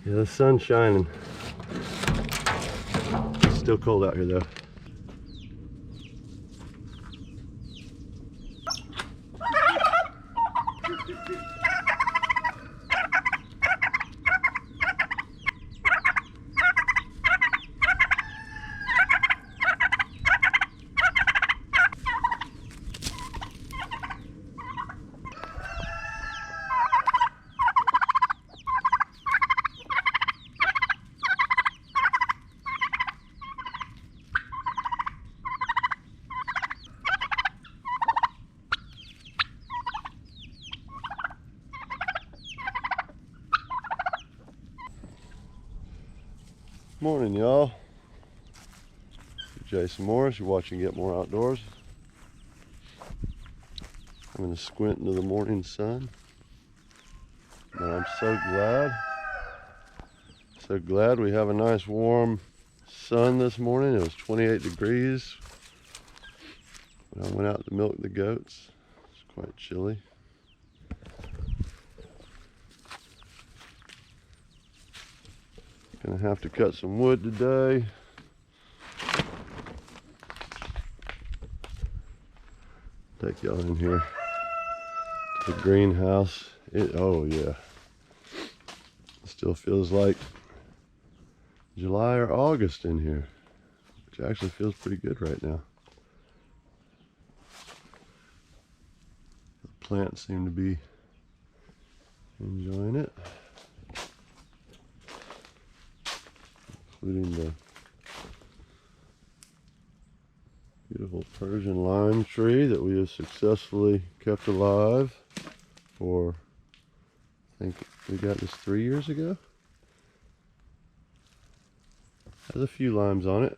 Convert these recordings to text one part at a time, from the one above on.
Yeah, the sun's shining. It's still cold out here though. Morning, y'all. Jason Morris, you're watching Get More Outdoors. I'm gonna squint into the morning sun, but I'm so glad we have a nice warm sun this morning. It was 28 degrees when I went out to milk the goats. It's quite chilly. Gonna have to cut some wood today. Take y'all in here to the greenhouse. Oh yeah, it still feels like July or August in here, which actually feels pretty good right now. The plants seem to be enjoying it, including the beautiful Persian lime tree that we have successfully kept alive for, I think we got this 3 years ago. Has a few limes on it.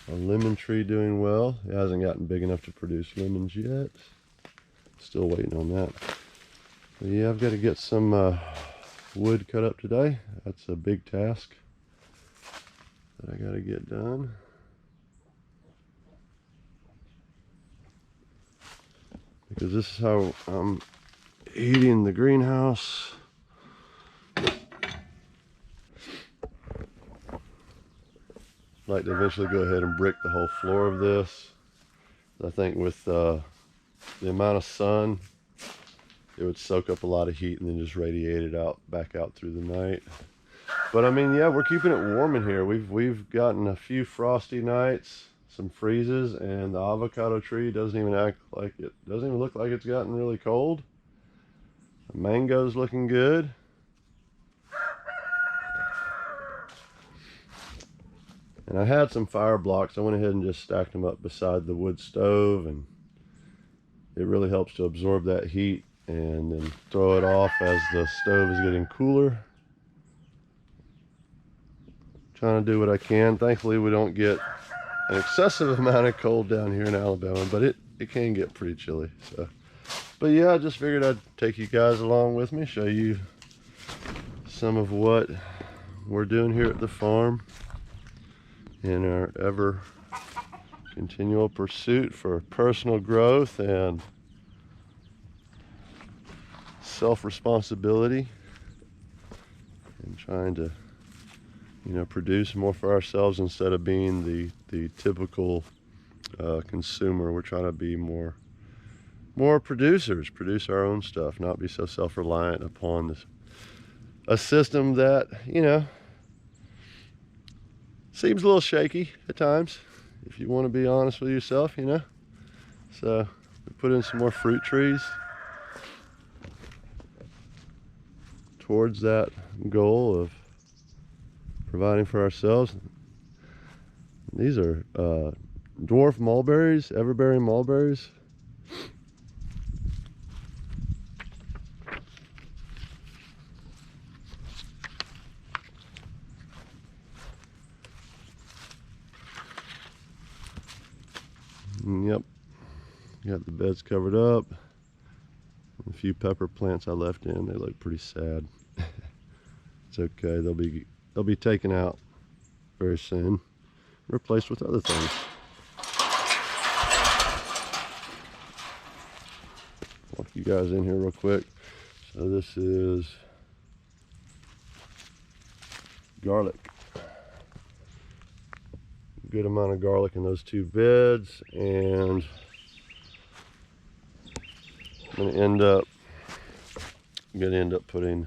Our lemon tree doing well. It hasn't gotten big enough to produce lemons yet. Still waiting on that. But yeah, I've got to get some wood cut up today. That's a big task that I gotta get done. Because this is how I'm heating the greenhouse. I'd like to eventually go ahead and brick the whole floor of this. I think with the amount of sun, it would soak up a lot of heat and then just radiate it out back out through the night. But I mean, yeah, we're keeping it warm in here. We've gotten a few frosty nights, some freezes, and the avocado tree doesn't even look like it's gotten really cold. The mango's looking good. And I had some fire blocks. I went ahead and just stacked them up beside the wood stove, and it really helps to absorb that heat and then throw it off as the stove is getting cooler. Trying to do what I can. Thankfully we don't get an excessive amount of cold down here in Alabama, but it can get pretty chilly. So, but yeah, I just figured I'd take you guys along with me, show you some of what we're doing here at the farm in our ever continual pursuit for personal growth and self-responsibility, and trying to, you know, produce more for ourselves instead of being the typical consumer. We're trying to be more producers, produce our own stuff, not be so self-reliant upon a system that, you know, seems a little shaky at times, if you want to be honest with yourself, you know. So we put in some more fruit trees towards that goal of providing for ourselves. These are dwarf mulberries, everberry mulberries. Yep, got the beds covered up. A few pepper plants I left in, they look pretty sad. It's okay, they'll be taken out very soon, replaced with other things. Walk you you guys in here real quick. So this is garlic. Good amount of garlic in those 2 beds, and I'm gonna end up putting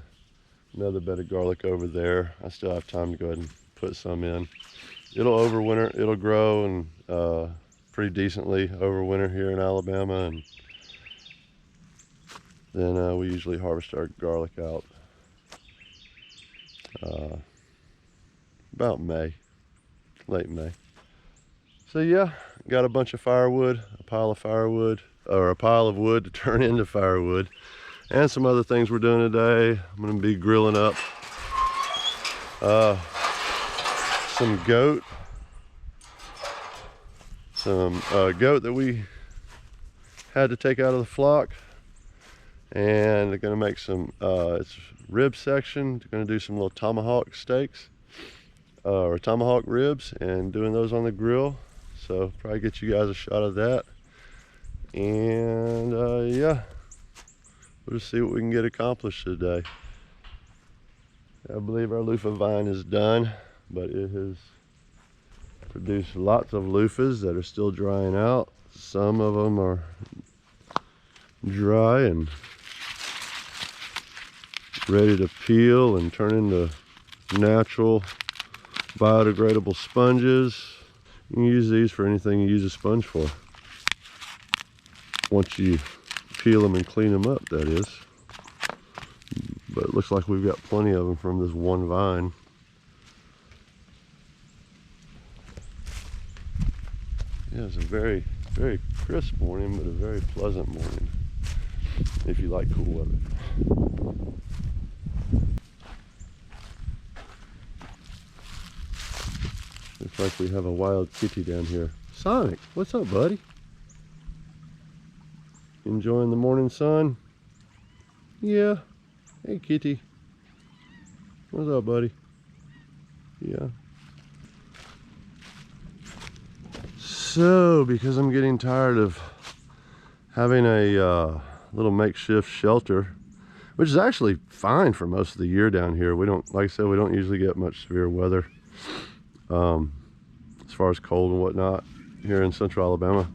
another bed of garlic over there. I still have time to go ahead and put some in. It'll overwinter, it'll grow and pretty decently overwinter here in Alabama, and then we usually harvest our garlic out about May, late May. So yeah, got a bunch of firewood, a pile of wood to turn into firewood, and some other things we're doing today. I'm gonna be grilling up some goat that we had to take out of the flock, and they're gonna make some it's rib section. They're gonna do some little tomahawk steaks or tomahawk ribs, and doing those on the grill. So probably get you guys a shot of that, and yeah, we'll just see what we can get accomplished today. I believe our loofah vine is done, but it has produced lots of loofahs that are still drying out. Some of them are dry and ready to peel and turn into natural biodegradable sponges. You can use these for anything you use a sponge for, once you peel them and clean them up, that is. But it looks like we've got plenty of them from this one vine. Yeah, it's a very, very crisp morning, but a very pleasant morning if you like cool weather. Looks like we have a wild kitty down here. Sonic, what's up, buddy? Enjoying the morning sun? Yeah. Hey, kitty. What's up, buddy? Yeah. So, because I'm getting tired of having a little makeshift shelter, which is actually fine for most of the year down here. We don't, like I said, we don't usually get much severe weather as far as cold and whatnot here in central Alabama.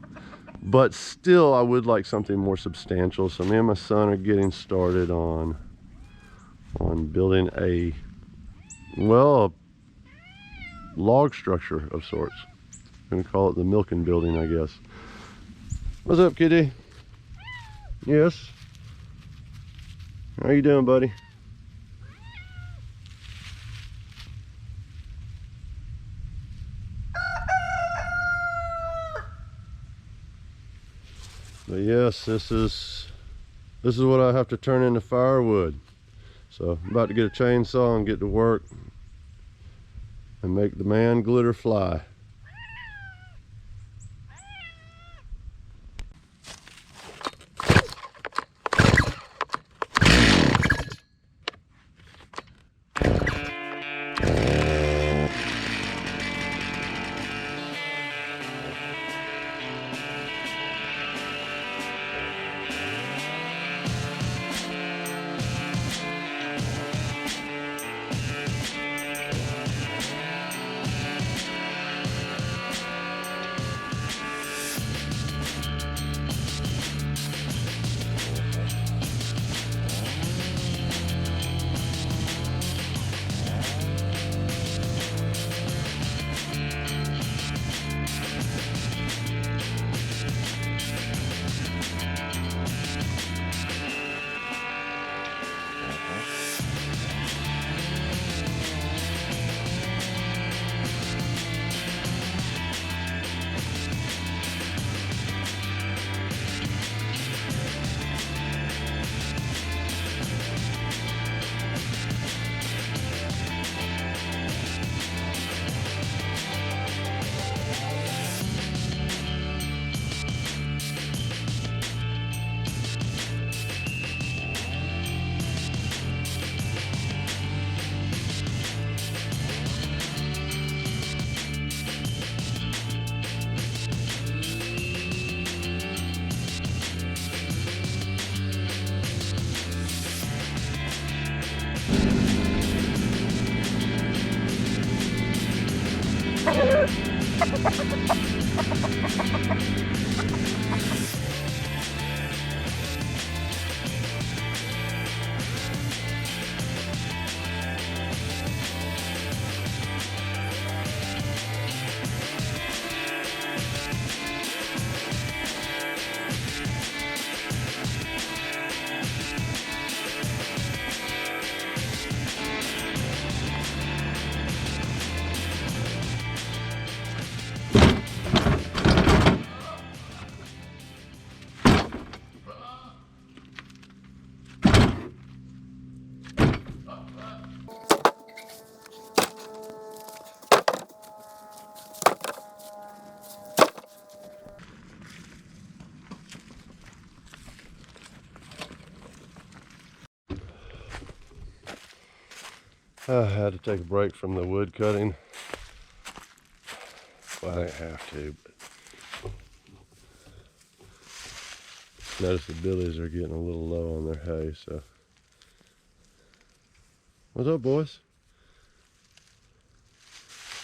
But still, I would like something more substantial. So me and my son are getting started on building a log structure of sorts. I'm gonna call it the milking building, I guess. What's up, kitty? Yes. How you doing, buddy? But yes, this is what I have to turn into firewood. So I'm about to get a chainsaw and get to work and make the man glitter fly. I had to take a break from the wood cutting. Well, I didn't have to, but notice the billies are getting a little low on their hay, so. What's up, boys?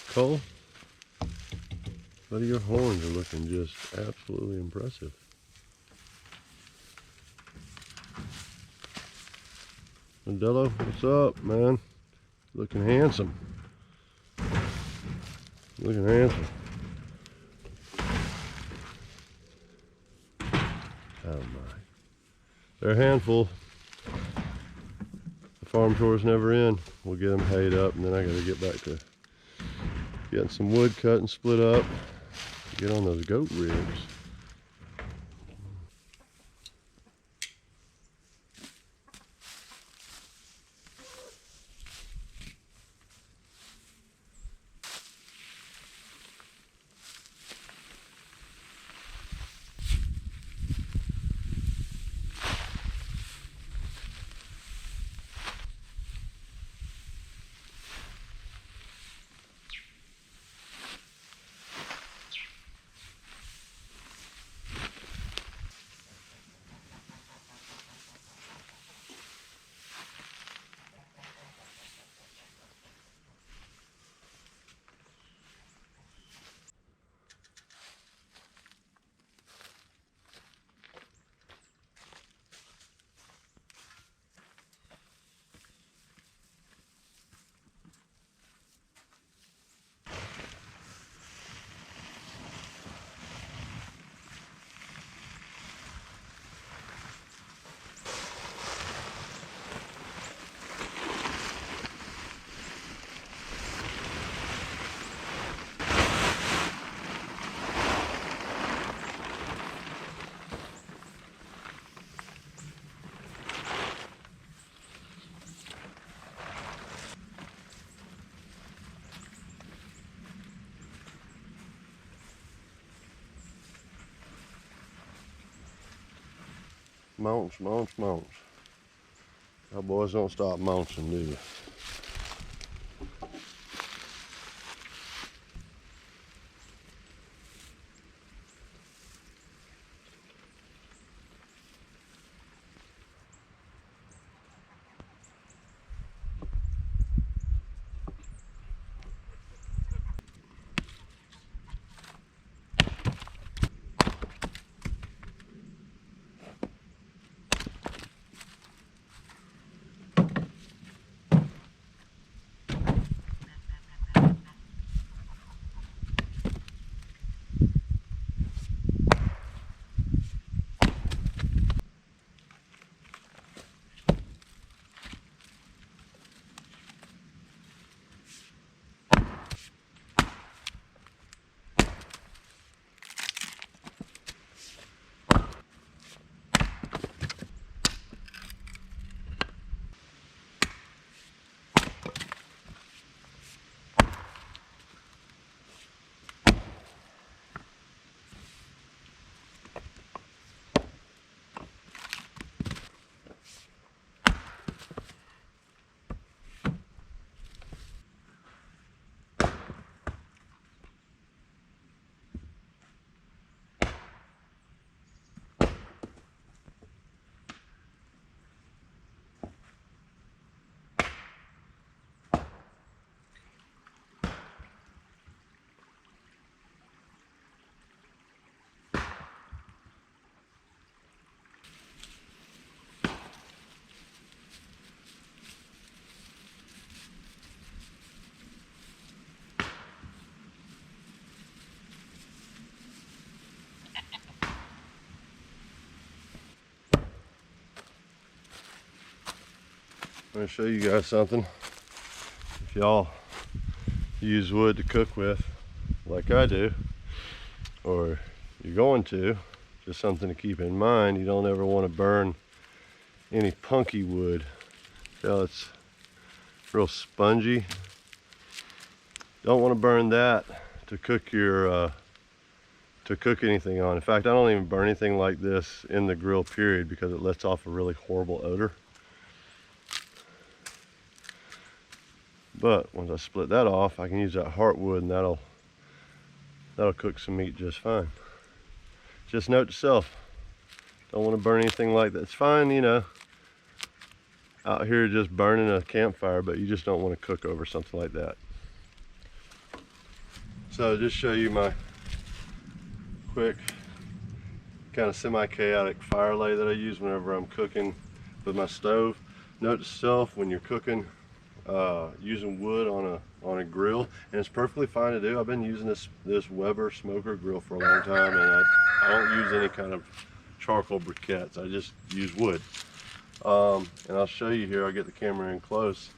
Cole? Buddy, your horns are looking just absolutely impressive. Modelo, what's up, man? Looking handsome. Looking handsome. Oh my. They're a handful. The farm tour's never in. We'll get them hayed up, and then I gotta get back to getting some wood cut and split up. Get on those goat ribs. Munch, munch, munch. Our boys don't stop munching, do you? I'm gonna show you guys something. If y'all use wood to cook with, like I do, or you're going to, just something to keep in mind. You don't ever want to burn any punky wood. See how it's real spongy? Don't want to burn that to cook your to cook anything on. In fact, I don't even burn anything like this in the grill, period, because it lets off a really horrible odor. But once I split that off, I can use that heartwood, and that'll cook some meat just fine. Just note to self, don't want to burn anything like that. It's fine, you know, out here just burning a campfire, but you just don't want to cook over something like that. So just show you my quick kind of semi-chaotic fire lay that I use whenever I'm cooking with my stove. Note to self, when you're cooking using wood on a grill, and it's perfectly fine to do. I've been using this Weber smoker grill for a long time, and I don't use any kind of charcoal briquettes. I just use wood. And I'll show you here. I'll get the camera in close.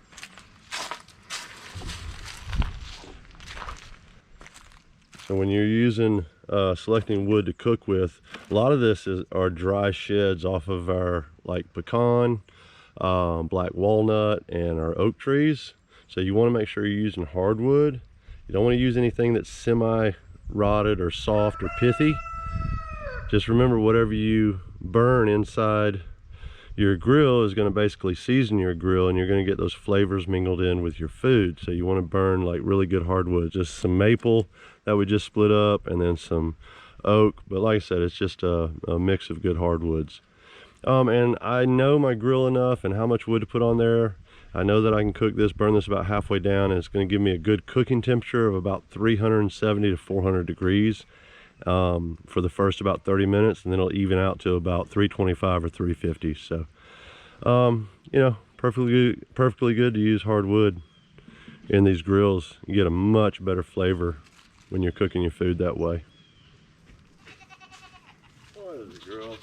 So when you're using selecting wood to cook with, a lot of this are dry sheds off of our like pecan, black walnut, and our oak trees. So you want to make sure you're using hardwood. You don't want to use anything that's semi-rotted or soft or pithy. Just remember, whatever you burn inside your grill is going to basically season your grill, and you're going to get those flavors mingled in with your food. So you want to burn like really good hardwood. Just some maple that we just split up, and then some oak. But like I said, it's just a mix of good hardwoods. And I know my grill enough and how much wood to put on there. I know that I can cook this, burn this about halfway down, and it's going to give me a good cooking temperature of about 370 to 400 degrees for the first about 30 minutes, and then it'll even out to about 325 or 350. So, you know, perfectly good to use hardwood in these grills. You get a much better flavor when you're cooking your food that way. What is it, girl?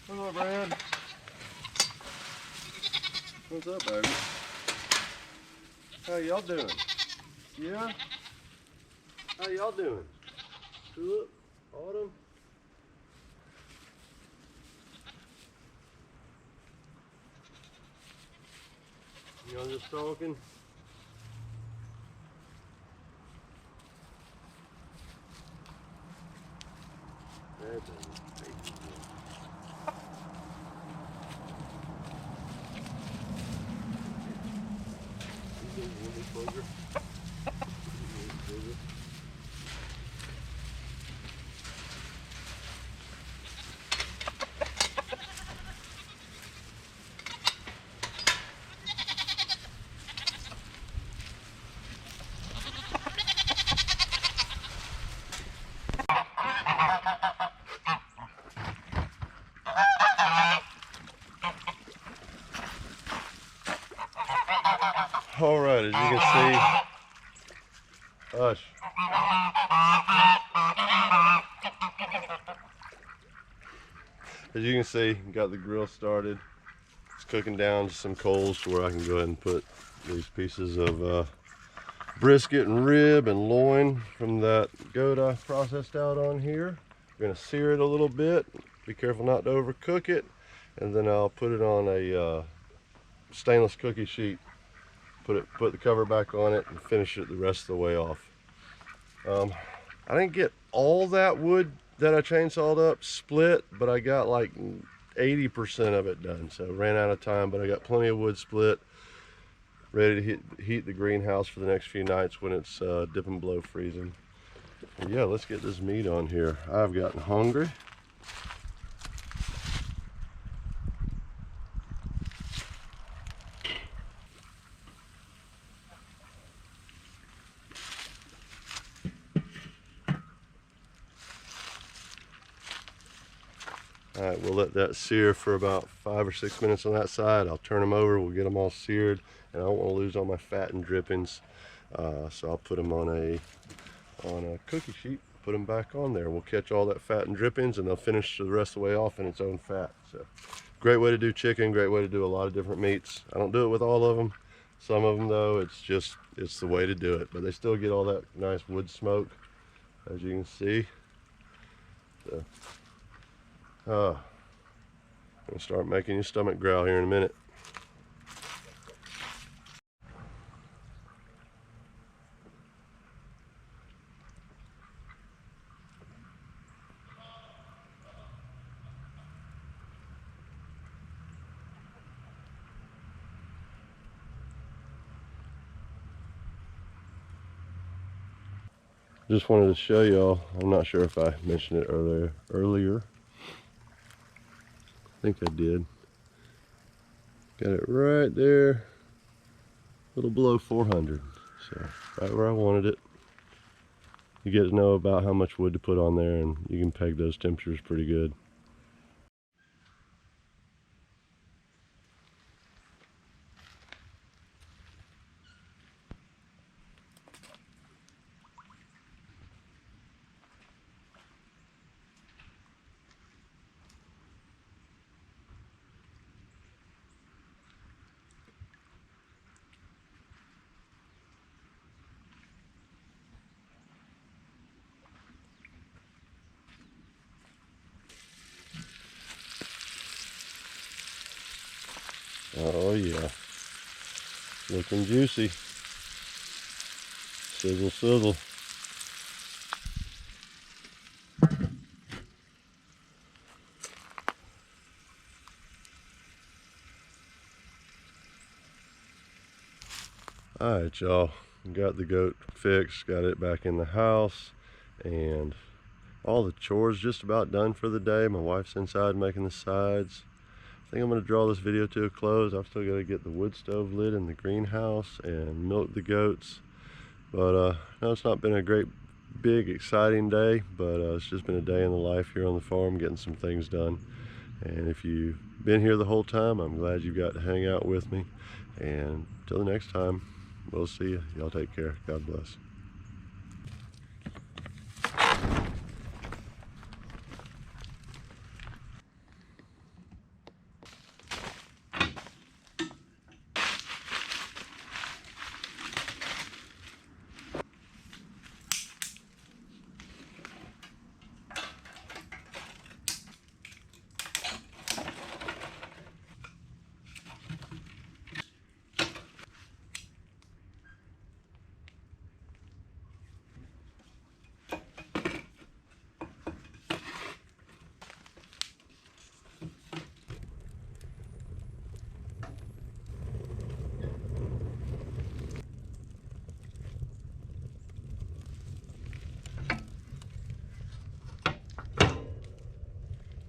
Hello, Brad. What's up, baby? How y'all doing? Yeah? How y'all doing? Tulip? Autumn? Y'all just talking? All right, as you can see, hush. As you can see, got the grill started. It's cooking down to some coals to where I can go ahead and put these pieces of brisket and rib and loin from that goat I processed out on here. We're gonna sear it a little bit. Be careful not to overcook it, and then I'll put it on a stainless cookie sheet. Put the cover back on it and finish it the rest of the way off. I didn't get all that wood that I chainsawed up split, but I got like 80% of it done. So ran out of time, but I got plenty of wood split, ready to heat the greenhouse for the next few nights when it's dipping below freezing. And yeah, let's get this meat on here. I've gotten hungry. All right, we'll let that sear for about 5 or 6 minutes on that side. I'll turn them over, we'll get them all seared, and I don't want to lose all my fat and drippings, so I'll put them on a cookie sheet, put them back on there. We'll catch all that fat and drippings, and they'll finish the rest of the way off in its own fat. So, great way to do chicken, great way to do a lot of different meats. I don't do it with all of them. Some of them, though, it's the way to do it, but they still get all that nice wood smoke, as you can see. So, I'm gonna start making your stomach growl here in a minute. Just wanted to show y'all. I'm not sure if I mentioned it earlier. I think I did. Got it right there, a little below 400. So right where I wanted it. You get to know about how much wood to put on there, and you can peg those temperatures pretty good. Oh yeah, looking juicy. Sizzle, sizzle. Alright y'all, got the goat fixed, got it back in the house, and all the chores just about done for the day. My wife's inside making the sides. I think I'm going to draw this video to a close. I've still got to get the wood stove lit in the greenhouse and milk the goats. But no, it's not been a great, big, exciting day, but it's just been a day in the life here on the farm, getting some things done. And if you've been here the whole time, I'm glad you got to hang out with me. And until the next time, we'll see you. Y'all take care. God bless.